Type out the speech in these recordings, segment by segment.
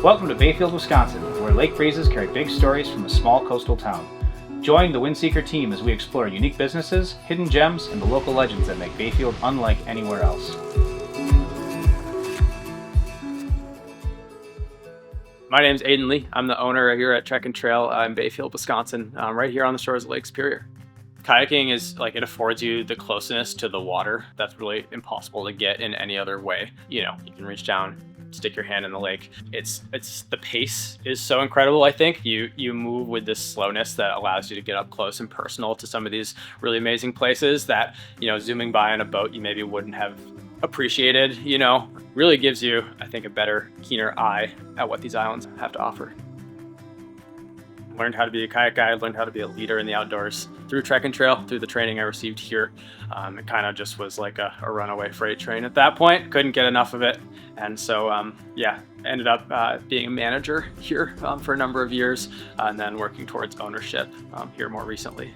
Welcome to Bayfield, Wisconsin, where lake breezes carry big stories from a small coastal town. Join the Windseeker team as we explore unique businesses, hidden gems, and the local legends that make Bayfield unlike anywhere else. My name's Aiden Lee. I'm the owner here at Trek and Trail in Bayfield, Wisconsin, right here on the shores of Lake Superior. Kayaking is it affords you the closeness to the water that's really impossible to get in any other way. You can reach down, stick your hand in the lake. It's the pace is so incredible. I think you move with this slowness that allows you to get up close and personal to some of these really amazing places that, zooming by on a boat you maybe wouldn't have appreciated. Really gives you, I think, a better, keener eye at what these islands have to offer. Learned how to be a kayak guide, learned how to be a leader in the outdoors through Trek and Trail, through the training I received here. It kind of just was like a runaway freight train at that point. Couldn't get enough of it. And so, ended up being a manager here for a number of years, and then working towards ownership here more recently.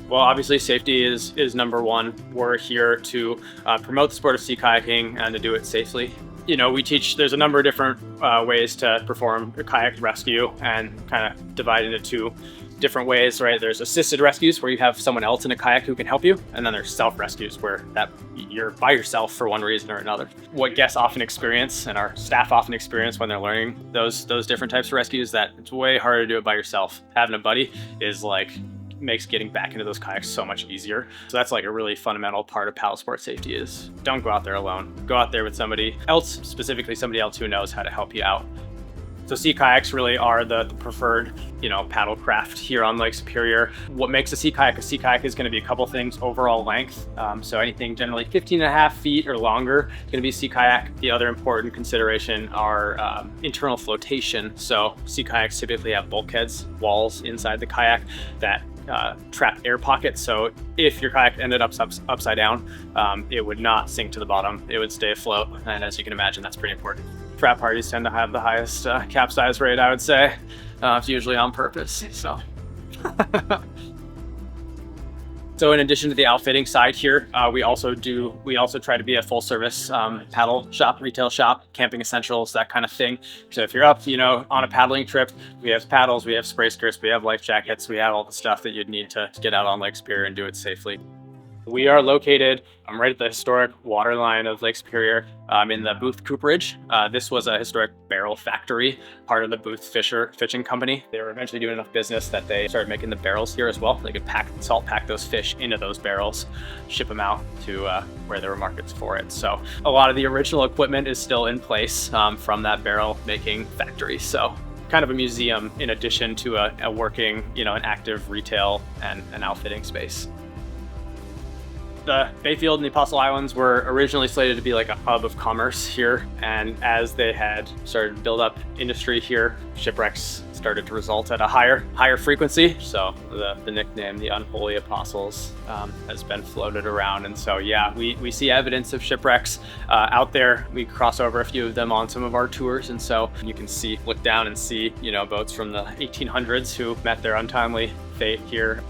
Well, obviously safety is number one. We're here to promote the sport of sea kayaking and to do it safely. We teach, there's a number of different ways to perform a kayak rescue, and kind of divide into two different ways, right? There's assisted rescues where you have someone else in a kayak who can help you, and then there's self-rescues where you're by yourself for one reason or another. What guests often experience and our staff often experience when they're learning those different types of rescues, that it's way harder to do it by yourself. Having a buddy is makes getting back into those kayaks so much easier. So that's a really fundamental part of paddle sport safety is don't go out there alone. Go out there with somebody else, specifically somebody else who knows how to help you out. So sea kayaks really are the preferred, paddle craft here on Lake Superior. What makes a sea kayak is going to be a couple things. Overall length, so anything generally 15.5 feet or longer is going to be a sea kayak. The other important consideration are internal flotation. So sea kayaks typically have bulkheads, walls inside the kayak that trap air pockets. So if your kayak ended up upside down, it would not sink to the bottom. It would stay afloat. And as you can imagine, that's pretty important. Trap parties tend to have the highest capsize rate, I would say. It's usually on purpose. So in addition to the outfitting side here, we also try to be a full service paddle shop, retail shop, camping essentials, that kind of thing. So if you're up, on a paddling trip, we have paddles, we have spray skirts, we have life jackets, we have all the stuff that you'd need to get out on Lake Superior and do it safely. We are located right at the historic waterline of Lake Superior in the Booth Cooperage. This was a historic barrel factory, part of the Booth Fishing Company. They were eventually doing enough business that they started making the barrels here as well. They could salt pack those fish into those barrels, ship them out to where there were markets for it. So a lot of the original equipment is still in place from that barrel making factory. So kind of a museum in addition to a working, an active retail and an outfitting space. The Bayfield and the Apostle Islands were originally slated to be like a hub of commerce here, and as they had started to build up industry here, shipwrecks started to result at a higher frequency. So the nickname, the Unholy Apostles, has been floated around. And so we see evidence of shipwrecks out there. We cross over a few of them on some of our tours, and so you can look down and see boats from the 1800s who met their untimely fate here.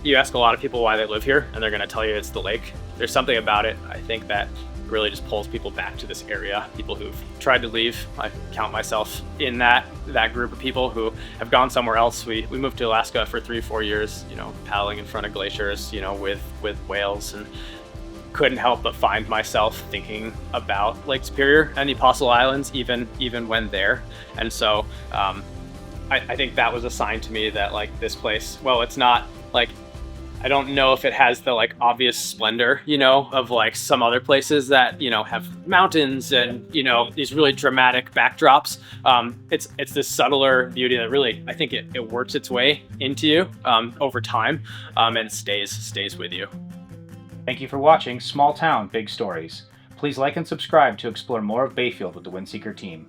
You ask a lot of people why they live here, and they're going to tell you it's the lake. There's something about it, I think, that really just pulls people back to this area. People who've tried to leave, I count myself in that group of people who have gone somewhere else. We moved to Alaska for 3-4 years, paddling in front of glaciers, with whales, and couldn't help but find myself thinking about Lake Superior and the Apostle Islands, even when there. And so I think that was a sign to me that this place, well, it's not I don't know if it has the obvious splendor, of some other places that, have mountains and, these really dramatic backdrops. It's this subtler beauty that really, I think it works its way into you over time and stays with you. Thank you for watching Small Town, Big Stories. Please like and subscribe to explore more of Bayfield with the Windseeker team.